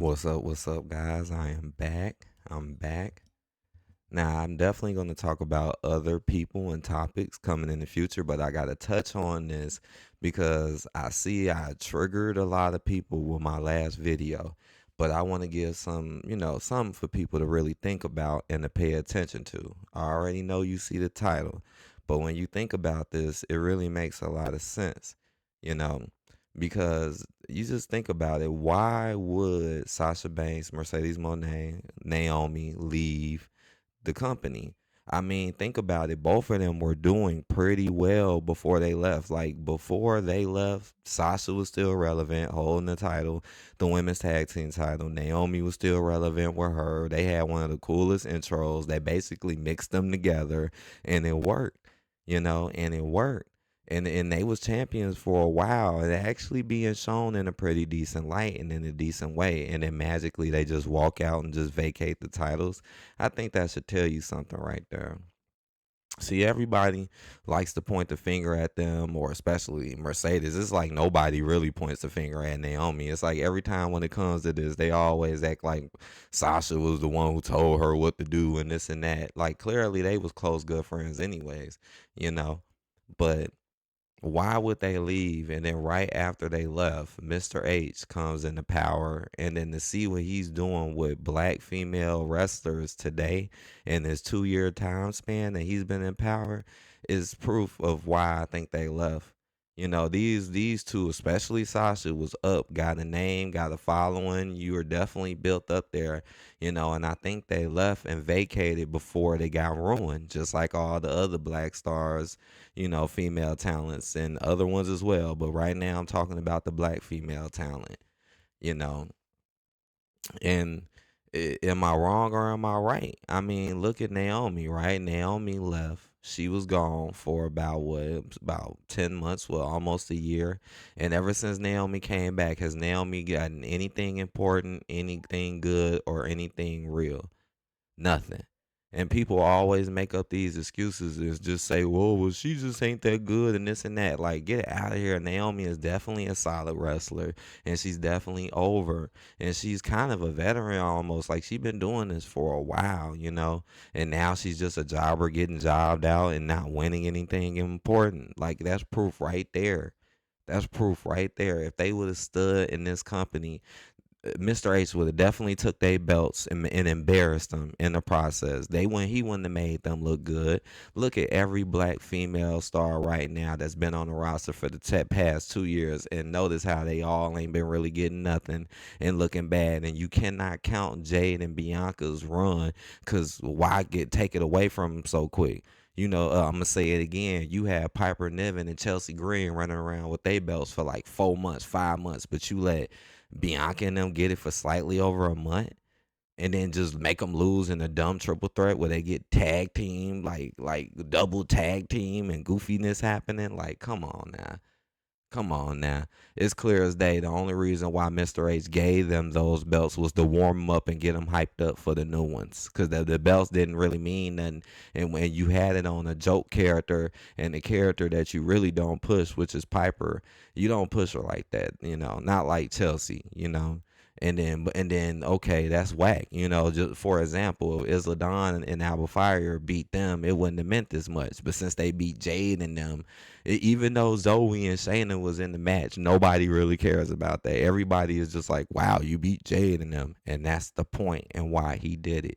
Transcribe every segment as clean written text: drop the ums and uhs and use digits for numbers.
What's up, guys? I am back. I'm back. Now, I'm definitely going to talk about other people and topics coming in the future, but I got to touch on this because I see I triggered a lot of people with my last video. But I want to give something for people to really think about and to pay attention to. I already know you see the title, but when you think about this, it really makes a lot of sense, you know, because you just think about it. Why would Sasha Banks, Mercedes Monet, Naomi leave the company? I mean, think about it. Both of them were doing pretty well before they left. Like before they left, Sasha was still relevant, holding the title, the women's tag team title. Naomi was still relevant with her. They had one of the coolest intros. They basically mixed them together, and it worked. And it worked. And they was champions for a while, and actually being shown in a pretty decent light and in a decent way, and then magically they just walk out and just vacate the titles. I think that should tell you something right there. See, everybody likes to point the finger at them, or especially Mercedes. It's like nobody really points the finger at Naomi. It's like every time when it comes to this, they always act like Sasha was the one who told her what to do and this and that. Like clearly they was close good friends anyways, you know. But why would they leave? And then right after they left, Mr. H comes into power. And then to see what he's doing with black female wrestlers today in his 2 year time span that he's been in power is proof of why I think they left. These two, especially Sasha, was up, got a name, got a following. You were definitely built up there, and I think they left and vacated before they got ruined, just like all the other black stars, female talents and other ones as well. But right now I'm talking about the black female talent, you know. And am I wrong or am I right? I mean, look at Naomi, right? Naomi left. She was gone for about what? About 10 months, well, almost a year. And ever since Naomi came back, has Naomi gotten anything important, anything good, or anything real? Nothing. And people always make up these excuses and just say, well, she just ain't that good and this and that. Like, get it out of here. Naomi is definitely a solid wrestler and she's definitely over. And she's kind of a veteran almost. Like, she's been doing this for a while. And now she's just a jobber getting jobbed out and not winning anything important. Like, that's proof right there. That's proof right there. If they would have stood in this company, Mr. H would have definitely took their belts and embarrassed them in the process. He wouldn't have made them look good. Look at every black female star right now that's been on the roster for the past 2 years, and notice how they all ain't been really getting nothing and looking bad. And you cannot count Jade and Bianca's run, because why take it away from them so quick? I'm gonna say it again. You had Piper Niven and Chelsea Green running around with their belts for like 4 months, 5 months, but you let Bianca and them get it for slightly over a month, and then just make them lose in a dumb triple threat where they get tag team, like double tag team and goofiness happening. Like, come on now. Come on now. It's clear as day. The only reason why Mr. H gave them those belts was to warm them up and get them hyped up for the new ones. Because the belts didn't really mean nothing. And when you had it on a joke character and the character that you really don't push, which is Piper, you don't push her like that, not like Chelsea. And then okay, that's whack. Just for example, if Isla Dawn and Alba Fire beat them, it wouldn't have meant this much. But since they beat Jade and them, even though Zoe and Shayna was in the match, nobody really cares about that. Everybody is just like, wow, you beat Jade and them. And that's the point and why he did it.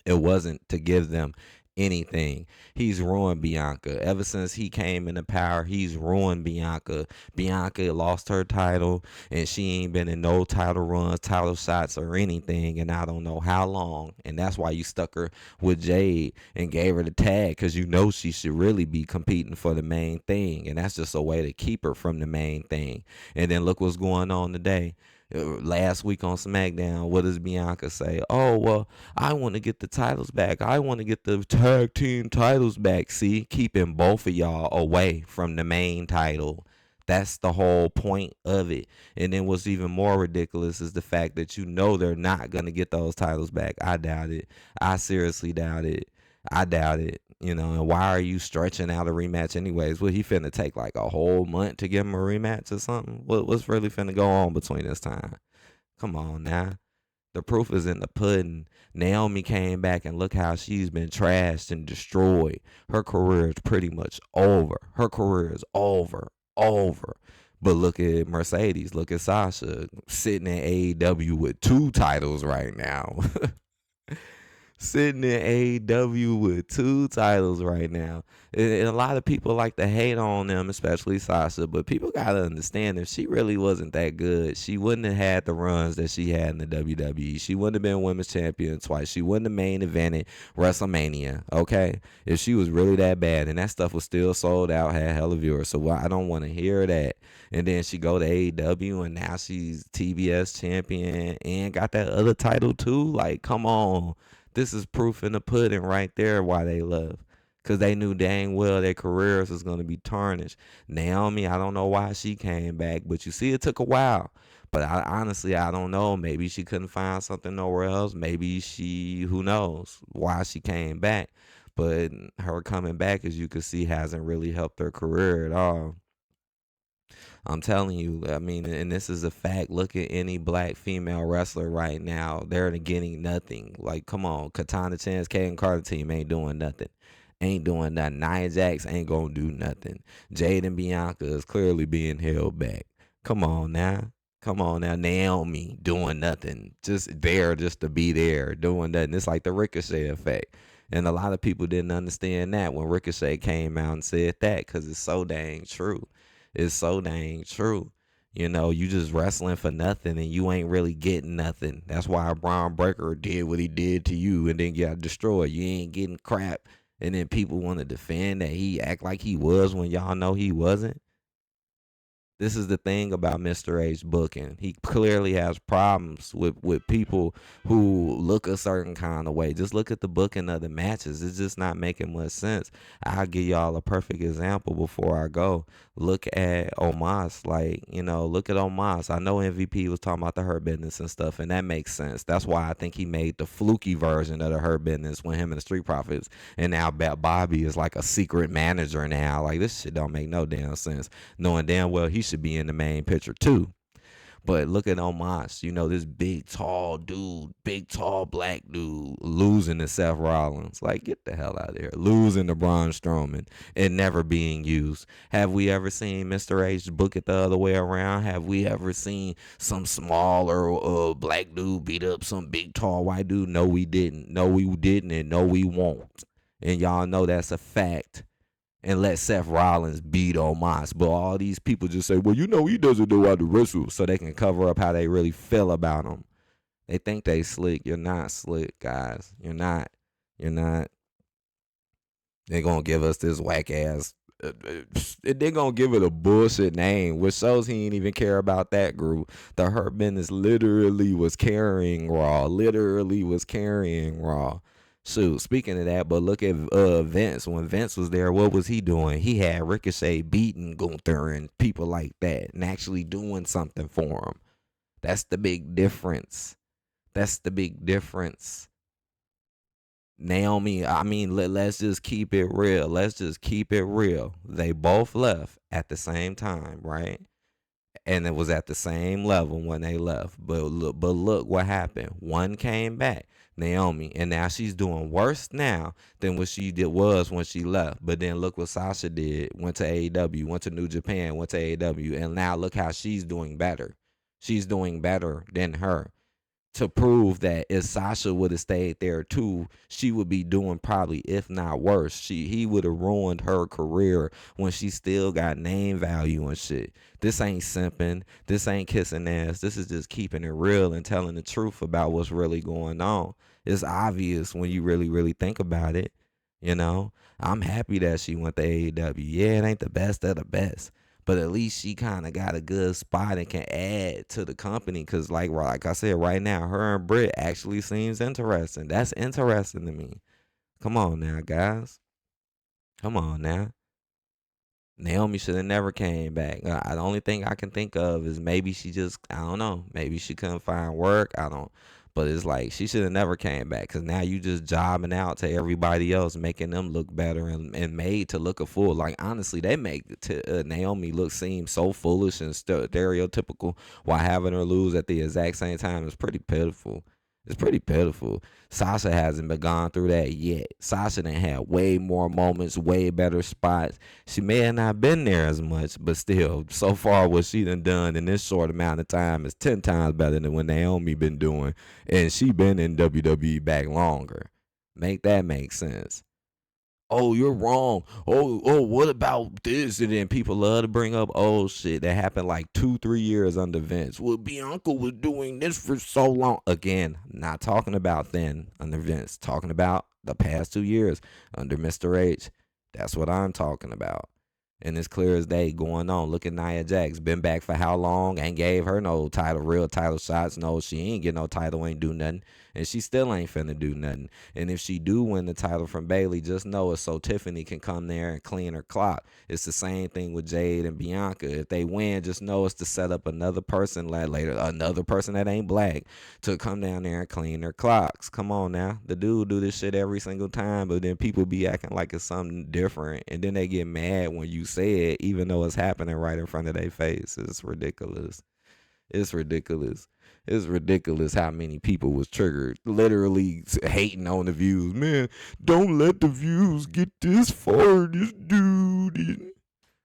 It wasn't to give them anything. He's ruined Bianca. Ever since he came into power, he's ruined Bianca. Bianca lost her title, and she ain't been in no title runs, title shots, or anything, and I don't know how long. And that's why you stuck her with Jade and gave her the tag, because you know she should really be competing for the main thing. And that's just a way to keep her from the main thing. And then look what's going on today. Last week on SmackDown, what does Bianca say? Oh, well, I want to get the titles back. I want to get the tag team titles back. See, keeping both of y'all away from the main title. That's the whole point of it. And then what's even more ridiculous is the fact that they're not going to get those titles back. I doubt it. I seriously doubt it. I doubt it. And why are you stretching out a rematch anyways? What, he finna take like a whole month to give him a rematch or something? What's really finna go on between this time? Come on now. The proof is in the pudding. Naomi came back and look how she's been trashed and destroyed. Her career is pretty much over. Her career is over. Over. But look at Mercedes. Look at Sasha sitting in AEW with 2 titles right now. Sitting in AEW with 2 titles right now. And a lot of people like to hate on them, especially Sasha. But people got to understand if she really wasn't that good, she wouldn't have had the runs that she had in the WWE. She wouldn't have been women's champion twice. She wouldn't have main evented WrestleMania, okay? If she was really that bad and that stuff was still sold out, had hella viewers. So I don't want to hear that. And then she go to AEW and now she's TBS champion and got that other title too. Like, come on. This is proof in the pudding right there why they love. Because they knew dang well their careers was going to be tarnished. Naomi, I don't know why she came back, but you see, it took a while. But honestly, I don't know. Maybe she couldn't find something nowhere else. Maybe who knows why she came back. But her coming back, as you can see, hasn't really helped her career at all. I'm telling you, I mean, and this is a fact. Look at any black female wrestler right now. They're getting nothing. Like, come on. Katana Chance, Kaden Carter team ain't doing nothing. Ain't doing nothing. Nia Jax ain't going to do nothing. Jade and Bianca is clearly being held back. Come on now. Come on now. Naomi doing nothing. Just there just to be there. Doing nothing. It's like the Ricochet effect. And a lot of people didn't understand that when Ricochet came out and said that because it's so dang true. It's so dang true. You know, you just wrestling for nothing and you ain't really getting nothing. That's why Braun Breaker did what he did to you and then got destroyed. You ain't getting crap. And then people want to defend that he act like he was when y'all know he wasn't. This is the thing about Mr. H booking. He clearly has problems with people who look a certain kind of way. Just look at the booking of the matches. It's just not making much sense. I'll give y'all a perfect example before I go. Look at Omos. Like, look at Omos. I know MVP was talking about the Hurt Business and stuff, and that makes sense. That's why I think he made the fluky version of the Hurt Business when him and the Street Profits. And now Bobby is like a secret manager now. Like, this shit don't make no damn sense. Knowing damn well he should be in the main picture too. But look at Omos, this big tall dude, big tall black dude losing to Seth Rollins. Like, get the hell out of here. Losing to Braun Strowman and never being used. Have we ever seen Mr. H book it the other way around? Have we ever seen some smaller black dude beat up some big tall white dude? No, we didn't. No, we didn't, and no, we won't. And y'all know that's a fact. And let Seth Rollins beat Omos. But all these people just say, well, he doesn't know how to wrestle. So they can cover up how they really feel about him. They think they slick. You're not slick, guys. You're not. You're not. They're going to give us this whack ass. They're going to give it a bullshit name, which shows he ain't even care about that group. The Hurt Business literally was carrying Raw. Shoot, speaking of that, but look at Vince. When Vince was there, what was he doing? He had Ricochet beating Gunther and people like that and actually doing something for him. That's the big difference. Naomi, I mean, let's just keep it real. They both left at the same time, right? And it was at the same level when they left. But look what happened. One came back, Naomi, and now she's doing worse now than what she was when she left. But then look what Sasha did. Went to AEW, went to New Japan, went to AEW, and now look how she's doing better. She's doing better than her. To prove that if Sasha would have stayed there too, she would be doing probably, if not worse. He would have ruined her career when she still got name value and shit. This ain't simping. This ain't kissing ass. This is just keeping it real and telling the truth about what's really going on. It's obvious when you really, really think about it. I'm happy that she went to AEW. Yeah, it ain't the best of the best. But at least she kind of got a good spot and can add to the company. Because like I said, right now, her and Britt actually seems interesting. That's interesting to me. Come on now, guys. Come on now. Naomi should have never came back. The only thing I can think of is maybe she just, I don't know. Maybe she couldn't find work. I don't. But it's like she should have never came back because now you just jobbing out to everybody else, making them look better and made to look a fool. Like honestly, they make Naomi seem so foolish and stereotypical while having her lose at the exact same time. It's pretty pitiful. It's pretty pitiful. Sasha hasn't been gone through that yet. Sasha done had way more moments, way better spots. She may have not been there as much, but still, so far what she done in this short amount of time is 10 times better than what Naomi been doing. And she been in WWE back longer. Make that make sense. Oh, you're wrong. Oh, what about this? And then people love to bring up old shit that happened like 2, 3 years under Vince. Well, Bianca was doing this for so long. Again, not talking about then under Vince, talking about the past 2 years under Mr. H. That's what I'm talking about. And it's clear as day going on. Look at Nia Jax. Been back for how long? Ain't gave her no title, real title shots. No, she ain't get no title, ain't do nothing. And she still ain't finna do nothing. And if she do win the title from Bayley, just know it so Tiffany can come there and clean her clock. It's the same thing with Jade and Bianca. If they win, just know it's to set up another person later, another person that ain't black, to come down there and clean their clocks. Come on now. The dude do this shit every single time, but then people be acting like it's something different. And then they get mad when you say it, even though it's happening right in front of their face. It's ridiculous. It's ridiculous. It's ridiculous how many people was triggered, literally hating on the views. Man, don't let the views get this far. This dude,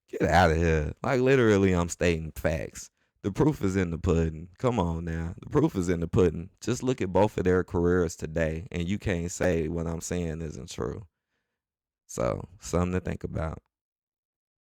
get out of here. Like literally, I'm stating facts. The proof is in the pudding. Come on now. The proof is in the pudding. Just look at both of their careers today, and you can't say what I'm saying isn't true. So, something to think about.